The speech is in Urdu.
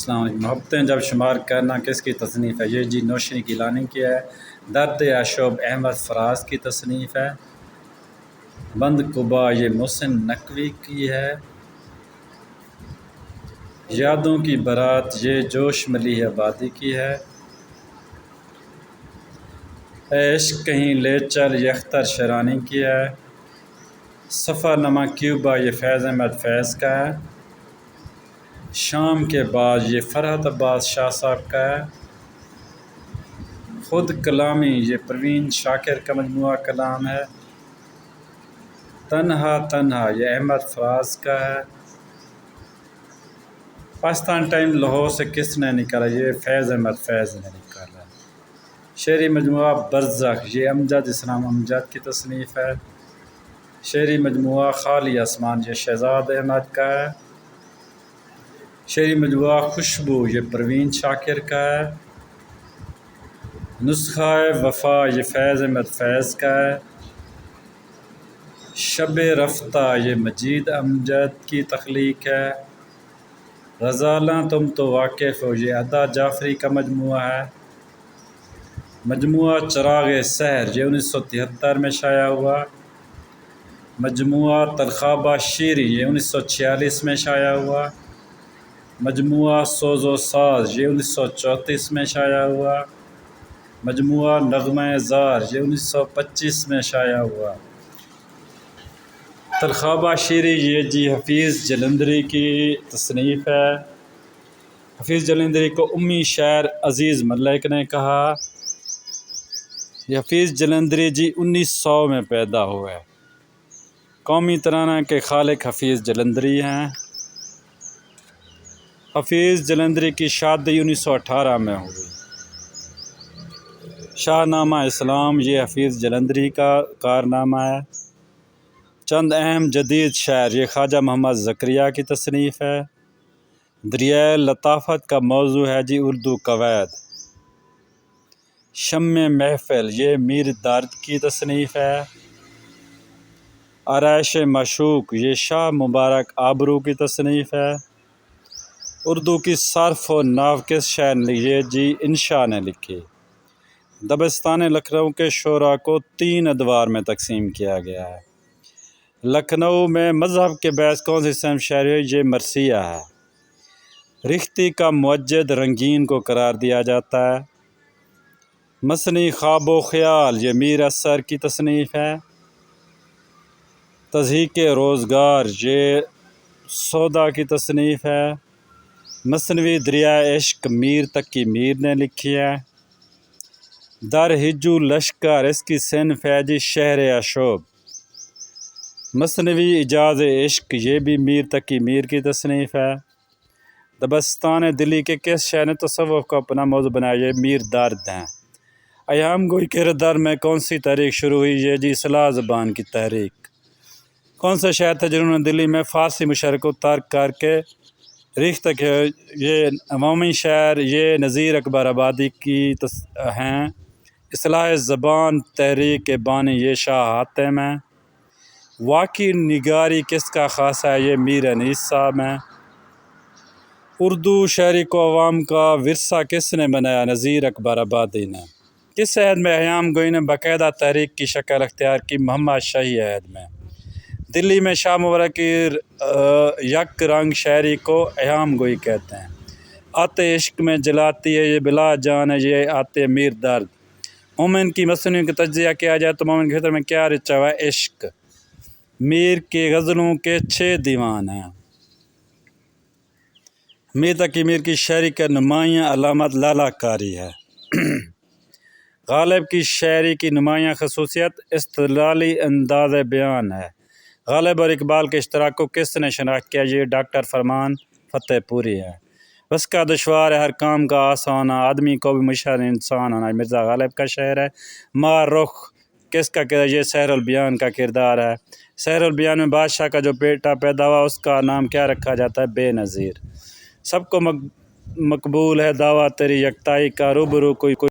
السلام علیکم۔ محبتیں جب شمار کرنا کس کی تصنیف ہے؟ یہ جی نوشین گیلانی کی ہے۔ درد عاشق احمد فراز کی تصنیف ہے۔ بند قبا یہ محسن نقوی کی ہے۔ یادوں کی بارات یہ جوش ملی آبادی کی ہے۔ اے عشق کہیں لے چل یہ اختر شیرانی کی ہے۔ سفر نامہ کیوبا یہ فیض احمد فیض کا ہے۔ شام کے بعد یہ فرحت عباس شاہ صاحب کا ہے۔ خود کلامی یہ پروین شاکر کا مجموعہ کلام ہے۔ تنہا تنہا یہ احمد فراز کا ہے۔ پاکستان ٹائم لاہور سے کس نے نکالا؟ یہ فیض احمد فیض نے نکالا۔ شعری مجموعہ برزخ یہ امجد اسلام امجد کی تصنیف ہے۔ شعری مجموعہ خالی آسمان یہ شہزاد احمد کا ہے۔ شعری مجموعہ خوشبو یہ پروین شاکر کا ہے۔ نسخہ وفا یہ فیض احمد فیض کا ہے۔ شب رفتہ یہ مجید امجد کی تخلیق ہے۔ غزالاں تم تو واقف ہو یہ ادا جعفری کا مجموعہ ہے۔ مجموعہ چراغ سحر یہ 1973 میں شائع ہوا۔ مجموعہ تلخابہ شیری یہ 1946 میں شائع ہوا۔ مجموعہ سوز و ساز یہ 1934 میں شائع ہوا۔ مجموعہ نغمہ زار یہ 1925 میں شائع ہوا۔ تلخابہ شیری یہ جی حفیظ جلندری کی تصنیف ہے۔ حفیظ جلندری کو امی شاعر عزیز ملک نے کہا۔ یہ حفیظ جلندری جی 1900 میں پیدا ہوئے۔ قومی ترانہ کے خالق حفیظ جلندری ہیں۔ حفیظ جلندری کی شادی 1918 میں ہوئی۔ شاہ نامہ اسلام یہ حفیظ جلندری کا کارنامہ ہے۔ چند اہم جدید شاعر یہ خواجہ محمد زکریا کی تصنیف ہے۔ دریائے لطافت کا موضوع ہے جی اردو قواعد۔ شمع محفل یہ میر درد کی تصنیف ہے۔ آرائش معشوق یہ شاہ مبارک آبرو کی تصنیف ہے۔ اردو کی صرف و نحو کس شاعر نے یہ جی انشا نے لکھی۔ دبستان لکھنؤ کے شعراء کو 3 ادوار میں تقسیم کیا گیا ہے۔ لکھنؤ میں مذہب کے باعث کون سی صنف شاعری ہے؟ یہ مرثیہ ہے۔ رختی کا موجد رنگین کو قرار دیا جاتا ہے۔ مثنی خواب و خیال یہ میر اثر کی تصنیف ہے۔ تضحیک روزگار یہ سودا کی تصنیف ہے۔ مثنوی دریائے عشق میر تقی میر نے لکھی ہے۔ در ہجو لشکر اس کی صنف ہے جی شہر اشوب۔ مثنوی اعجاز عشق یہ بھی میر تقی میر کی تصنیف ہے۔ دبستان دلی کے کس شاعر نے تصوف کو اپنا موضوع بنایا؟ یہ میر درد ہیں۔ ایام گوئی کردار میں کون سی تحریک شروع ہوئی؟ یہ جی اصلاح زبان کی تحریک۔ کون سے شاعر تھے جنہوں نے دلی میں فارسی مشرق کو ترک کر کے ریختہ کیا؟ یہ عوامی شاعر یہ نذیر اکبر آبادی کی ہیں۔ اصلاح زبان تحریک کے بانی یہ شاہ حاتم ہیں۔ واقعی نگاری کس کا خاصہ ہے؟ یہ میر انیس صاحب ہیں۔ اردو شاعری کو عوام کا ورثہ کس نے بنایا؟ نذیر اکبر آبادی نے۔ کس عہد میں ایام گوئی نے باقاعدہ تحریک کی شکل اختیار کی؟ محمد شاہی عہد میں۔ دلی میں شاہ مبارک کی یک رنگ شاعری کو ایام گوئی کہتے ہیں۔ آت عشق میں جلاتی ہے یہ بلا جان ہے یہ آت میر درد۔ مومن کی مثنوی کا تجزیہ کیا جائے تو مومن کے فطر میں کیا رچا ہوا ہے؟ عشق۔ میر کے غزلوں کے 6 دیوان ہیں۔ میر تقی میر کی شاعری کا نمایاں علامت لالہ کاری ہے۔ غالب کی شاعری کی نمایاں خصوصیت استدلالی انداز بیان ہے۔ غالب اور اقبال کے اشتراک کو کس نے شناخت کیا؟ یہ ڈاکٹر فرمان فتح پوری ہے۔ بس کا دشوار ہے ہر کام کا آسان ہونا آدمی کو بھی مشہور انسان ہونا مرزا غالب کا شعر ہے۔ ماہ رخ کس کا کردار؟ یہ سحر البیان کا کردار ہے۔ سحر البیان میں بادشاہ کا جو بیٹا پیدا ہوا اس کا نام کیا رکھا جاتا ہے؟ بے نظیر۔ سب کو مقبول ہے دعویٰ تیری یکتائی کا روبرو کوئی